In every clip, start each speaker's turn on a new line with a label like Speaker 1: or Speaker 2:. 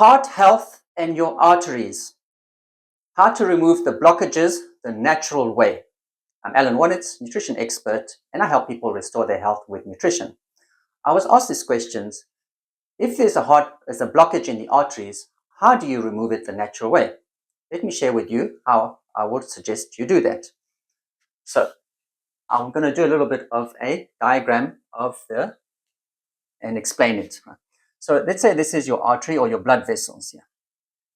Speaker 1: Heart health and your arteries. How to remove the blockages the natural way. I'm Alan Wonnitz, nutrition expert, and I help people restore their health with nutrition. I was asked these questions. If there's a blockage in the arteries, how do you remove it the natural way? Let me share with you how I would suggest you do that. So I'm going to do a little bit of a diagram and explain it. So let's say this is your artery or your blood vessels here.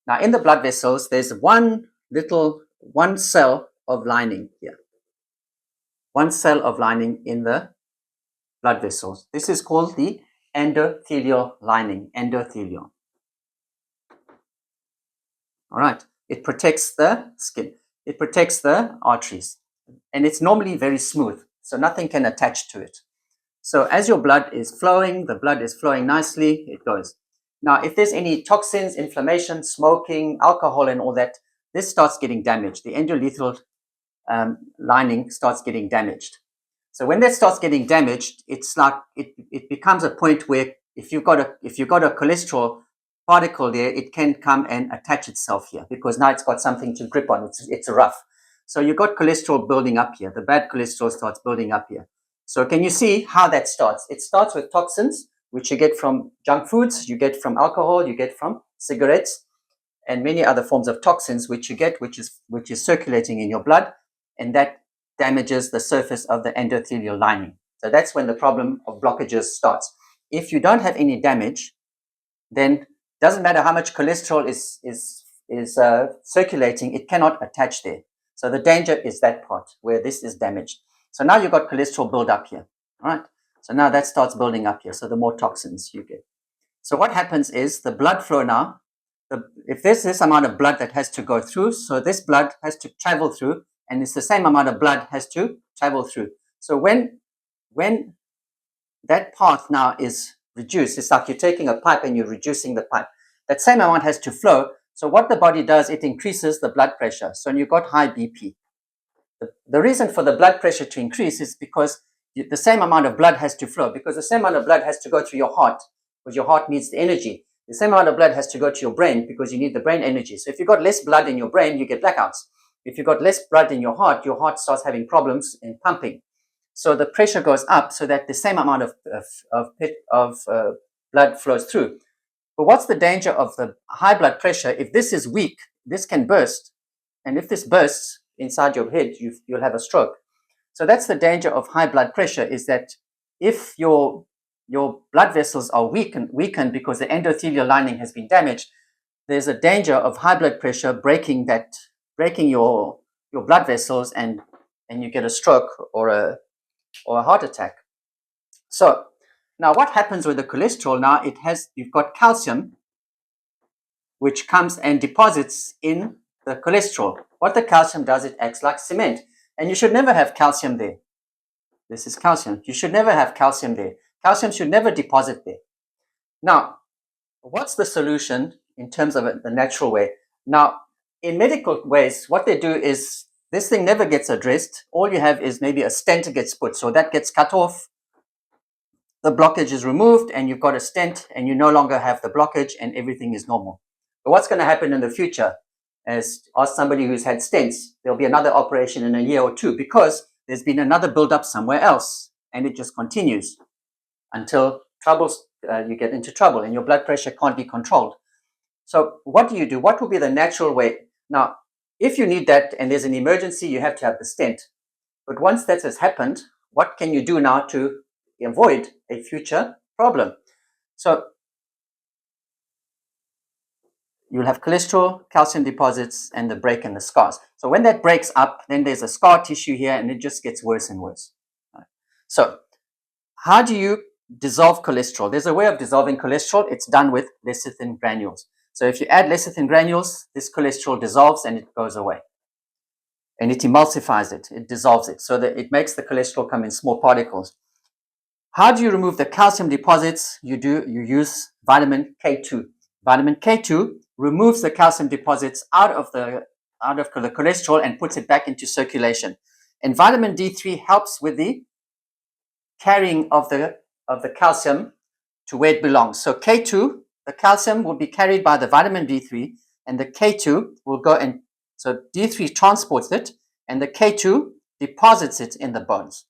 Speaker 1: Now in the blood vessels, there's one cell of lining here. One cell of lining in the blood vessels. This is called the endothelial lining, endothelial. All right. It protects the skin. It protects the arteries. And it's normally very smooth, so nothing can attach to it. So as your blood is flowing, the blood is flowing nicely, it goes. Now, if there's any toxins, inflammation, smoking, alcohol, and all that, this starts getting damaged. The endothelial lining starts getting damaged. So when that starts getting damaged, it's like it becomes a point where if you've got a cholesterol particle there, it can come and attach itself here because now it's got something to grip on. It's rough. So you've got cholesterol building up here. The bad cholesterol starts building up here. So can you see how that starts? It starts with toxins, which you get from junk foods, you get from alcohol, you get from cigarettes, and many other forms of toxins which you get, which is circulating in your blood, and that damages the surface of the endothelial lining. So that's when the problem of blockages starts. If you don't have any damage, then doesn't matter how much cholesterol is circulating, it cannot attach there. So the danger is that part where this is damaged. So now you've got cholesterol build up here, all right? So now that starts building up here. So the more toxins you get. So what happens is the blood flow now, if there's this amount of blood that has to go through, so this blood has to travel through, and it's the same amount of blood has to travel through. So when that path now is reduced, it's like you're taking a pipe and you're reducing the pipe. That same amount has to flow. So what the body does, it increases the blood pressure. So you've got high BP. The reason for the blood pressure to increase is because the same amount of blood has to flow, because the same amount of blood has to go through your heart, because your heart needs the energy. The same amount of blood has to go to your brain because you need the brain energy. So if you've got less blood in your brain, you get blackouts. If you've got less blood in your heart starts having problems in pumping. So the pressure goes up so that the same amount of blood flows through. But what's the danger of the high blood pressure? If this is weak, this can burst. And if this bursts inside your head, you'll have a stroke. So that's the danger of high blood pressure, is that if your blood vessels are weakened because the endothelial lining has been damaged, there's a danger of high blood pressure breaking your blood vessels, and you get a stroke or a heart attack. So now what happens with the cholesterol? Now you've got calcium, which comes and deposits in the cholesterol. What the calcium does, it acts like cement. And you should never have calcium there. This is calcium. You should never have calcium there. Calcium should never deposit there. Now, what's the solution in terms of the natural way? Now, in medical ways, what they do is this thing never gets addressed. All you have is maybe a stent gets put. So that gets cut off. The blockage is removed and you've got a stent and you no longer have the blockage and everything is normal. But what's going to happen in the future? Ask somebody who's had stents, there'll be another operation in a year or two because there's been another buildup somewhere else, and it just continues until you get into trouble and your blood pressure can't be controlled. So what do you do? What will be the natural way? Now, if you need that and there's an emergency, you have to have the stent. But once that has happened, what can you do now to avoid a future problem? So you'll have cholesterol, calcium deposits, and the break and the scars. So when that breaks up, then there's a scar tissue here, and it just gets worse and worse. So how do you dissolve cholesterol? There's a way of dissolving cholesterol. It's done with lecithin granules. So if you add lecithin granules, this cholesterol dissolves and it goes away. And it emulsifies it. It dissolves it so that it makes the cholesterol come in small particles. How do you remove the calcium deposits? You use vitamin K2. Vitamin K2 removes the calcium deposits out of the cholesterol and puts it back into circulation. And vitamin D3 helps with the carrying of the calcium to where it belongs. So K2, the calcium will be carried by the vitamin D3, and the K2 will go and, so D3 transports it, and the K2 deposits it in the bones.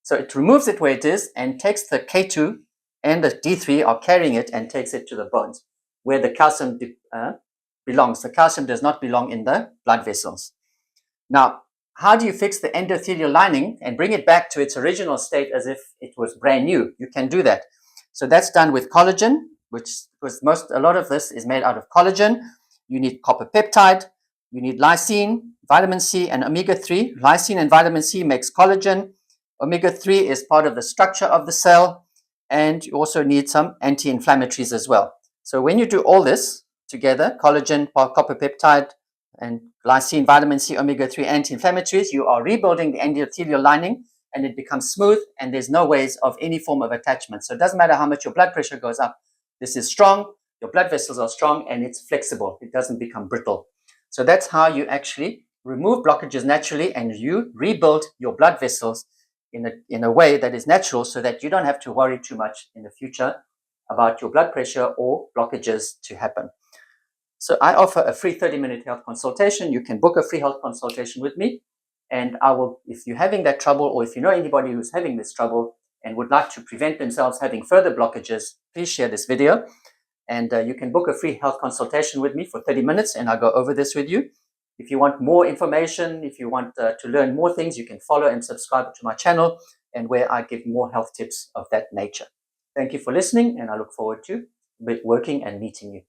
Speaker 1: So it removes it where it is and takes the K2, and the D3 are carrying it and takes it to the bones, where the calcium belongs. The calcium does not belong in the blood vessels. Now, how do you fix the endothelial lining and bring it back to its original state as if it was brand new? You can do that. So that's done with collagen, because a lot of this is made out of collagen. You need copper peptide, you need lysine, vitamin C, and omega-3. Lysine and vitamin C makes collagen. Omega-3 is part of the structure of the cell, and you also need some anti-inflammatories as well. So when you do all this together, collagen, copper peptide, and lysine, vitamin C, omega-3, anti-inflammatories, you are rebuilding the endothelial lining, and it becomes smooth, and there's no ways of any form of attachment. So it doesn't matter how much your blood pressure goes up. This is strong, your blood vessels are strong, and it's flexible. It doesn't become brittle. So that's how you actually remove blockages naturally, and you rebuild your blood vessels in a way that is natural, so that you don't have to worry too much in the future about your blood pressure or blockages to happen. So I offer a free 30-minute health consultation. You can book a free health consultation with me, and I will, if you're having that trouble, or if you know anybody who's having this trouble and would like to prevent themselves having further blockages, please share this video. And you can book a free health consultation with me for 30 minutes, and I'll go over this with you. If you want more information, if you want to learn more things, you can follow and subscribe to my channel, and where I give more health tips of that nature. Thank you for listening, and I look forward to working and meeting you.